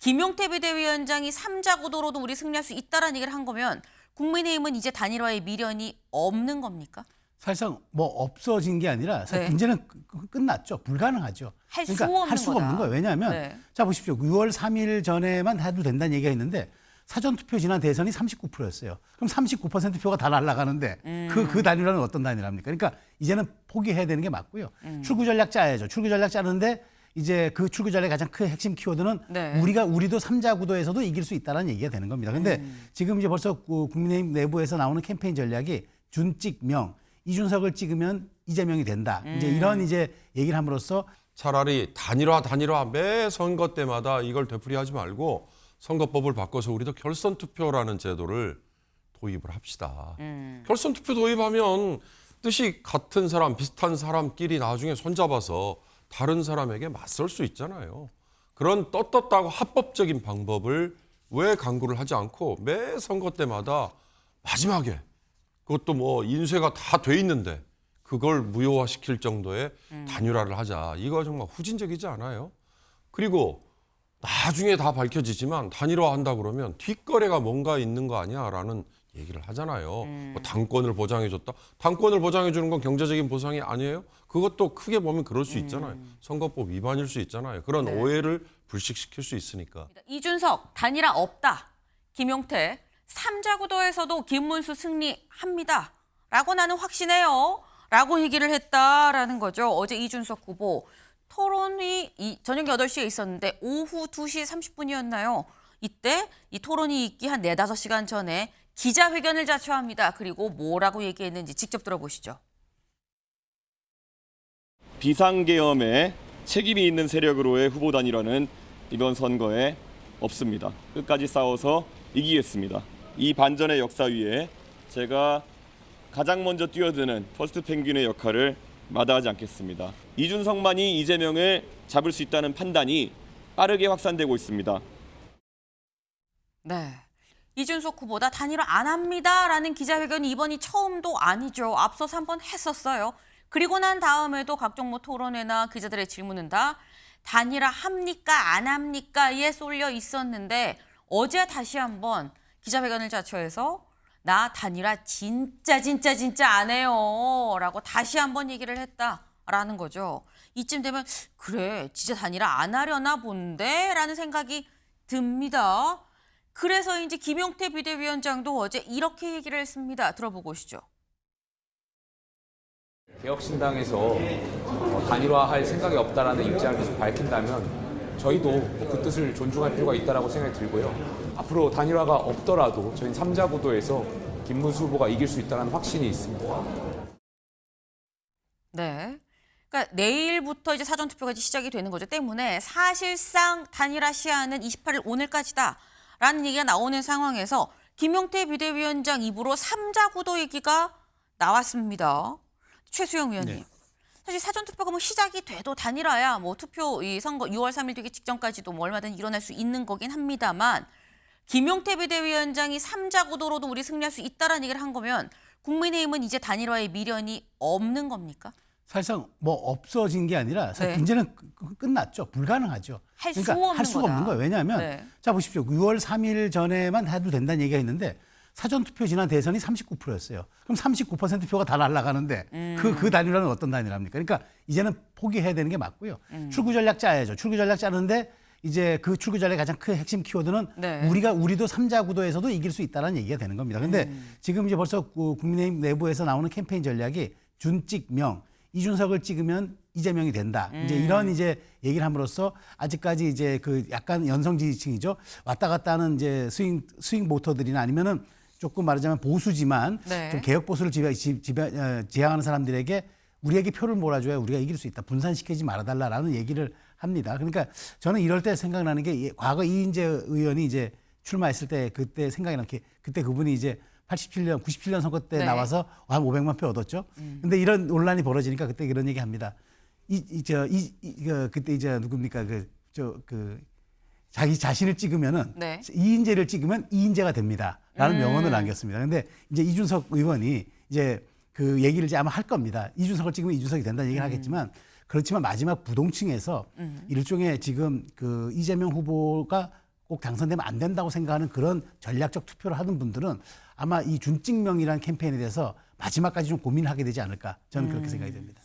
김용태 비대위원장이 3자 구도로도 우리 승리할 수 있다라는 얘기를 한 거면 국민의힘은 이제 단일화의 미련이 없는 겁니까? 사실상 뭐 없어진 게 아니라 사실 네. 문제는 끝났죠. 불가능하죠. 할 수 그러니까 없는 할 수가 거다. 없는 거예요. 왜냐하면 네. 자 보십시오. 6월 3일 전에만 해도 된다는 얘기가 있는데 사전투표 지난 대선이 39%였어요. 그럼 39% 표가 다 날아가는데 그 단일화는 어떤 단일화입니까? 그러니까 이제는 포기해야 되는 게 맞고요. 출구 전략 짜야죠. 출구 전략 짜는데 이제 그 출구 전략의 가장 큰 핵심 키워드는 네. 우리도 3자 구도에서도 이길 수 있다는 얘기가 되는 겁니다. 근데 지금 이제 벌써 국민의힘 내부에서 나오는 캠페인 전략이 준찍명, 이준석을 찍으면 이재명이 된다. 이제 이런 이제 얘기를 함으로써 차라리 단일화 매 선거 때마다 이걸 되풀이하지 말고 선거법을 바꿔서 우리도 결선 투표라는 제도를 도입을 합시다. 결선 투표 도입하면 뜻이 같은 사람, 비슷한 사람끼리 나중에 손잡아서 다른 사람에게 맞설 수 있잖아요. 그런 떳떳하고 합법적인 방법을 왜 강구를 하지 않고 매 선거 때마다 마지막에 그것도 뭐 인쇄가 다 돼 있는데 그걸 무효화시킬 정도의 단일화를 하자. 이거 정말 후진적이지 않아요? 그리고 나중에 다 밝혀지지만 단일화한다 그러면 뒷거래가 뭔가 있는 거 아니야라는 얘기를 하잖아요. 뭐 당권을 보장해줬다. 당권을 보장해주는 건 경제적인 보상이 아니에요? 그것도 크게 보면 그럴 수 있잖아요. 선거법 위반일 수 있잖아요. 그런 네. 오해를 불식시킬 수 있으니까. 이준석 단일화 없다. 김용태 3자 구도에서도 김문수 승리합니다. 라고 나는 확신해요. 라고 얘기를 했다라는 거죠. 어제 이준석 후보 토론이 저녁 8시에 있었는데 오후 2시 30분이었나요? 이때 이 토론이 있기 한 4-5시간 전에 기자회견을 자처합니다. 그리고 뭐라고 얘기했는지 직접 들어보시죠. 비상계엄에 책임이 있는 세력으로의 후보 단일화는 이번 선거에 없습니다. 끝까지 싸워서 이기겠습니다. 이 반전의 역사 위에 제가 가장 먼저 뛰어드는 퍼스트 펭귄의 역할을 마다하지 않겠습니다. 이준석만이 이재명을 잡을 수 있다는 판단이 빠르게 확산되고 있습니다. 네. 이준석 후보다 단일화 안 합니다라는 기자회견이 이번이 처음도 아니죠. 앞서서 한번 했었어요. 그리고 난 다음에도 각종 뭐 토론회나 기자들의 질문은 다 단일화 합니까 안 합니까에 쏠려 있었는데 어제 다시 한번 기자회견을 자처해서 나 단일화 진짜 안 해요 라고 다시 한번 얘기를 했다라는 거죠. 이쯤 되면 그래 진짜 단일화 안 하려나 본데 라는 생각이 듭니다. 그래서 이제 김용태 비대위원장도 어제 이렇게 얘기를 했습니다. 들어보고 오시죠. 개혁신당에서 단일화할 생각이 없다라는 입장을 계속 밝힌다면 저희도 그 뜻을 존중할 필요가 있다고 생각이 들고요. 앞으로 단일화가 없더라도 저희는 3자 구도에서 김문수 후보가 이길 수 있다는 확신이 있습니다. 네. 그러니까 내일부터 이제 사전투표가 시작이 되는 거죠. 때문에 사실상 단일화 시한은 28일 오늘까지다라는 얘기가 나오는 상황에서 김용태 비대위원장 입으로 3자 구도 얘기가 나왔습니다. 최수영 위원님. 네. 사실 사전투표가 뭐 시작이 돼도 단일화야 뭐 투표 이 선거 6월 3일 되기 직전까지도 뭐 얼마든 일어날 수 있는 거긴 합니다만 김용태 비대위원장이 3자 구도로도 우리 승리할 수 있다라는 얘기를 한 거면 국민의힘은 이제 단일화의 미련이 없는 겁니까? 사실상 뭐 없어진 게 아니라 사실 네. 문제는 끝났죠. 불가능하죠. 할 수 그러니까 없는 할 수가 거다. 없는 거예요. 왜냐하면 네. 자 보십시오. 6월 3일 전에만 해도 된다는 얘기가 있는데 사전투표 지난 대선이 39%였어요. 그럼 39% 표가 다 날아가는데 그 단일화는 어떤 단일화입니까? 그러니까 이제는 포기해야 되는 게 맞고요. 출구 전략 짜야죠. 출구 전략 짜는데 이제 그 출구 전략의 가장 큰 핵심 키워드는 네. 우리도 3자 구도에서도 이길 수 있다는 얘기가 되는 겁니다. 근데 지금 이제 벌써 국민의힘 내부에서 나오는 캠페인 전략이 준찍명, 이준석을 찍으면 이재명이 된다. 이제 이런 이제 얘기를 함으로써 아직까지 이제 그 약간 연성 지지층이죠. 왔다 갔다 하는 이제 스윙 보터들이나 아니면은 조금 말하자면 보수지만 네. 좀 개혁 보수를 지향하는 사람들에게 우리에게 표를 몰아줘야 우리가 이길 수 있다. 분산시키지 말아달라라는 얘기를 합니다. 그러니까 저는 이럴 때 생각나는 게 과거 이인재 의원이 이제 출마했을 때 그때 생각이 나게 그때 그분이 이제 87년, 97년 선거 때 네. 나와서 한 500만 표 얻었죠. 근데 이런 논란이 벌어지니까 그때 이런 얘기 합니다. 그때 이제 누굽니까? 자기 자신을 찍으면은 네. 이인재를 찍으면 이인재가 됩니다라는 명언을 남겼습니다. 근데 이제 이준석 의원이 이제 그 얘기를 이제 아마 할 겁니다. 이준석을 찍으면 이준석이 된다는 얘기를 하겠지만 그렇지만 마지막 부동층에서 일종의 지금 그 이재명 후보가 꼭 당선되면 안 된다고 생각하는 그런 전략적 투표를 하는 분들은 아마 이 준찍명이라는 캠페인에 대해서 마지막까지 좀 고민하게 되지 않을까 저는 그렇게 생각이 됩니다.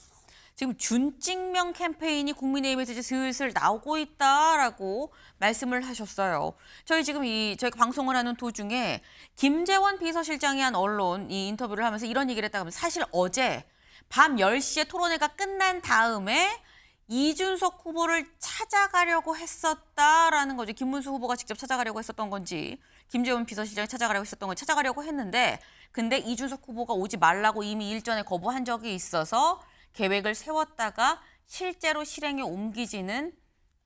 지금 준찍명 캠페인이 국민의힘에서 이제 슬슬 나오고 있다라고 말씀을 하셨어요. 저희 지금 저희가 방송을 하는 도중에 김재원 비서실장이 한 언론 이 인터뷰를 하면서 이런 얘기를 했다고 하면 사실 어제 밤 10시에 토론회가 끝난 다음에 이준석 후보를 찾아가려고 했었다라는 거죠. 김문수 후보가 직접 찾아가려고 했었던 건지 김재원 비서실장이 찾아가려고 했었던 건지 찾아가려고 했는데 근데 이준석 후보가 오지 말라고 이미 일전에 거부한 적이 있어서 계획을 세웠다가 실제로 실행에 옮기지는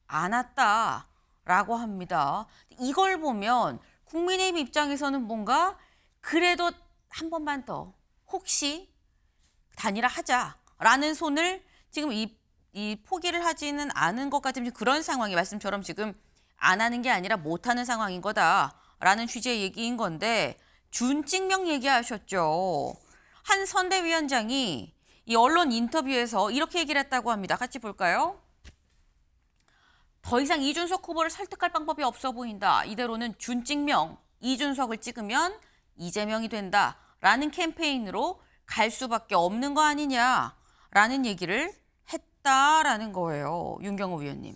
않았다라고 합니다. 이걸 보면 국민의힘 입장에서는 뭔가 그래도 한 번만 더 혹시 단일화하자라는 손을 지금 이 포기를 하지는 않은 것 같은 그런 상황이 말씀처럼 지금 안 하는 게 아니라 못하는 상황인 거다라는 취지의 얘기인 건데 준찍명 얘기하셨죠. 한 선대위원장이 이 언론 인터뷰에서 이렇게 얘기를 했다고 합니다. 같이 볼까요? 더 이상 이준석 후보를 설득할 방법이 없어 보인다. 이대로는 준찍명, 이준석을 찍으면 이재명이 된다라는 캠페인으로 갈 수밖에 없는 거 아니냐라는 얘기를 했다라는 거예요. 윤경호 위원님.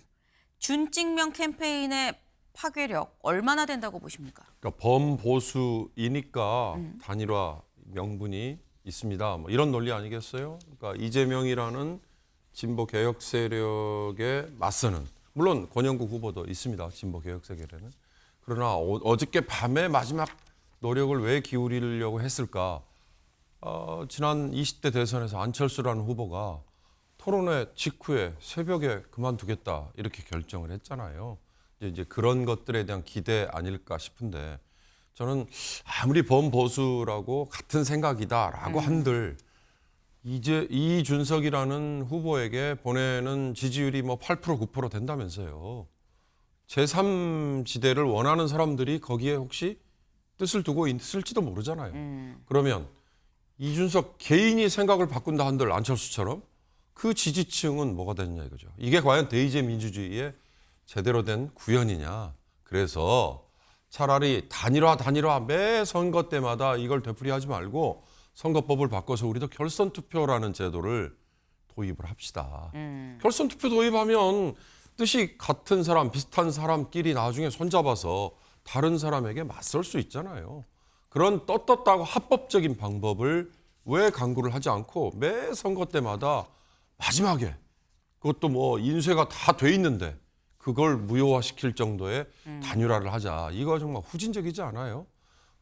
준찍명 캠페인의 파괴력 얼마나 된다고 보십니까? 그러니까 범보수이니까 단일화 명분이 있습니다. 뭐 이런 논리 아니겠어요? 그러니까 이재명이라는 진보 개혁 세력에 맞서는 물론 권영국 후보도 있습니다. 진보 개혁 세력에는. 그러나 어저께 밤에 마지막 노력을 왜 기울이려고 했을까? 지난 20대 대선에서 안철수라는 후보가 토론회 직후에 새벽에 그만두겠다 이렇게 결정을 했잖아요. 이제 그런 것들에 대한 기대 아닐까 싶은데 저는 아무리 범보수라고 같은 생각이다라고 한들 이제 이준석이라는 후보에게 보내는 지지율이 뭐 8% 9% 된다면서요. 제3지대를 원하는 사람들이 거기에 혹시 뜻을 두고 있을지도 모르잖아요. 그러면 이준석 개인이 생각을 바꾼다 한들 안철수처럼 그 지지층은 뭐가 되느냐 이거죠. 이게 과연 대의제 민주주의의 제대로 된 구현이냐. 그래서 차라리 단일화 매 선거 때마다 이걸 되풀이하지 말고 선거법을 바꿔서 우리도 결선 투표라는 제도를 도입을 합시다. 결선 투표 도입하면 뜻이 같은 사람, 비슷한 사람끼리 나중에 손잡아서 다른 사람에게 맞설 수 있잖아요. 그런 떳떳하고 합법적인 방법을 왜 강구를 하지 않고 매 선거 때마다 마지막에 그것도 뭐 인쇄가 다 돼 있는데 그걸 무효화시킬 정도의 단일화를 하자. 이거 정말 후진적이지 않아요?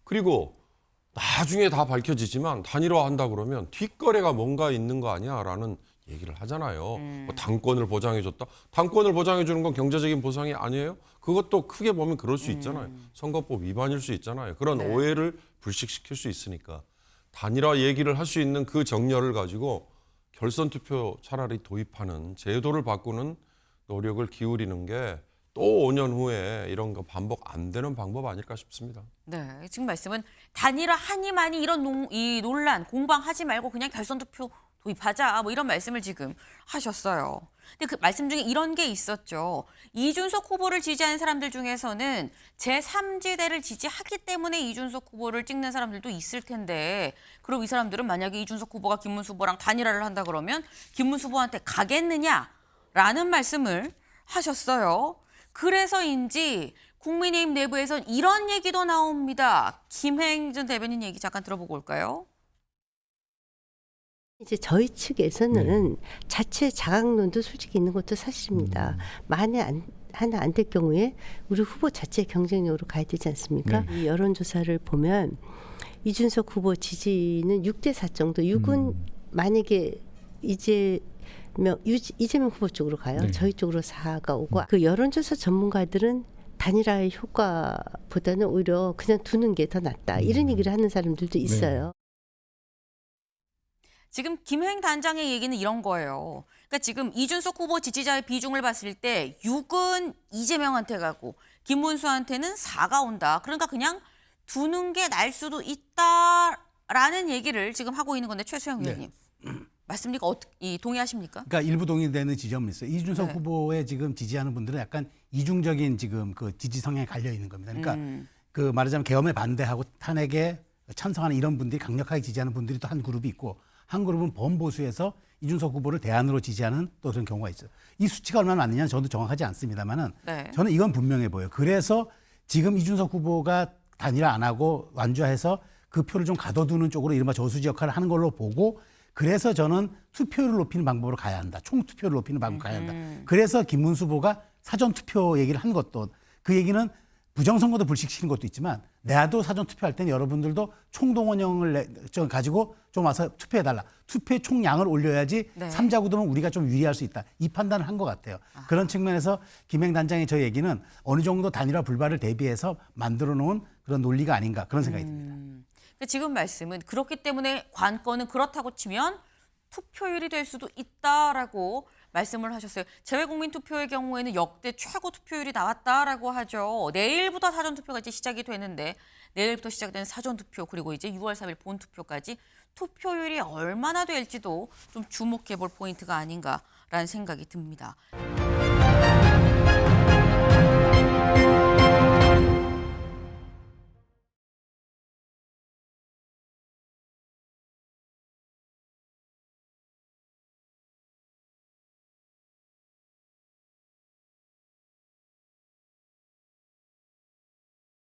그리고 나중에 다 밝혀지지만 단일화 한다 그러면 뒷거래가 뭔가 있는 거 아니야라는 얘기를 하잖아요. 뭐 당권을 보장해 줬다. 당권을 보장해 주는 건 경제적인 보상이 아니에요? 그것도 크게 보면 그럴 수 있잖아요. 선거법 위반일 수 있잖아요. 그런 오해를 불식시킬 수 있으니까 단일화 얘기를 할 수 있는 그 정렬을 가지고 결선 투표 차라리 도입하는 제도를 바꾸는 노력을 기울이는 게 또 5년 후에 이런 거 반복 안 되는 방법 아닐까 싶습니다. 네, 지금 말씀은 단일화 하니 많이 이 논란 공방하지 말고 그냥 결선 투표 도입하자 뭐 이런 말씀을 지금 하셨어요. 근데 그 말씀 중에 이런 게 있었죠. 이준석 후보를 지지하는 사람들 중에서는 제3지대를 지지하기 때문에 이준석 후보를 찍는 사람들도 있을 텐데 그럼 이 사람들은 만약에 이준석 후보가 김문수 후보랑 단일화를 한다 그러면 김문수 후보한테 가겠느냐라는 말씀을 하셨어요. 그래서인지 국민의힘 내부에서 이런 얘기도 나옵니다. 김행 전 대변인 얘기 잠깐 들어보고 올까요? 이제 저희 측에서는 자체 자각론도 솔직히 있는 것도 사실입니다. 만에 하나 안 될 경우에 우리 후보 자체 경쟁력으로 가야 되지 않습니까? 이 여론조사를 보면 이준석 후보 지지는 6대 4 정도. 6은 만약에 이재명 후보 쪽으로 가요. 저희 쪽으로 4가 오고 그 여론조사 전문가들은 단일화의 효과보다는 오히려 그냥 두는 게 더 낫다. 이런 얘기를 하는 사람들도 있어요. 지금 김행 단장의 얘기는 이런 거예요. 그러니까 지금 이준석 후보 지지자의 비중을 봤을 때 6은 이재명한테 가고 김문수한테는 4가 온다. 그러니까 그냥 두는 게 날 수도 있다라는 얘기를 지금 하고 있는 건데 최수영 위원님. 맞습니까? 동의하십니까? 그러니까 일부 동의되는 지점이 있어요. 이준석 네. 후보에 지금 지지하는 분들은 약간 이중적인 지금 그 지지 성향에 갈려 있는 겁니다. 그러니까 그 말하자면 계엄에 반대하고 탄핵에 찬성하는 이런 분들이 강력하게 지지하는 분들이 또 한 그룹이 있고, 한 그룹은 범보수에서 이준석 후보를 대안으로 지지하는 또 그런 경우가 있어요. 이 수치가 얼마나 맞느냐는 저도 정확하지 않습니다만은 네. 저는 이건 분명해 보여요. 그래서 지금 이준석 후보가 단일화 안 하고 완주해서 그 표를 좀 가둬두는 쪽으로 이른바 저수지 역할을 하는 걸로 보고, 그래서 저는 투표율을 높이는 방법으로 가야 한다. 총투표를 높이는 방법으로 가야 한다. 그래서 김문수 후보가 사전투표 얘기를 한 것도, 그 얘기는 부정선거도 불식시키는 것도 있지만, 나도 사전투표할 때는 여러분들도 총동원령을 가지고 좀 와서 투표해달라. 투표의 총량을 올려야지 네. 삼자구도는 우리가 좀 유리할 수 있다. 이 판단을 한 것 같아요. 그런 측면에서 김행 단장의 저 얘기는 어느 정도 단일화 불발을 대비해서 만들어 놓은 그런 논리가 아닌가, 그런 생각이 듭니다. 지금 말씀은 그렇기 때문에 관건은 그렇다고 치면 투표율이 될 수도 있다라고 말씀을 하셨어요. 재외국민 투표의 경우에는 역대 최고 투표율이 나왔다라고 하죠. 내일부터 사전 투표가 이제 시작이 되는데, 내일부터 시작되는 사전 투표, 그리고 이제 6월 3일 본 투표까지 투표율이 얼마나 될지도 좀 주목해 볼 포인트가 아닌가라는 생각이 듭니다.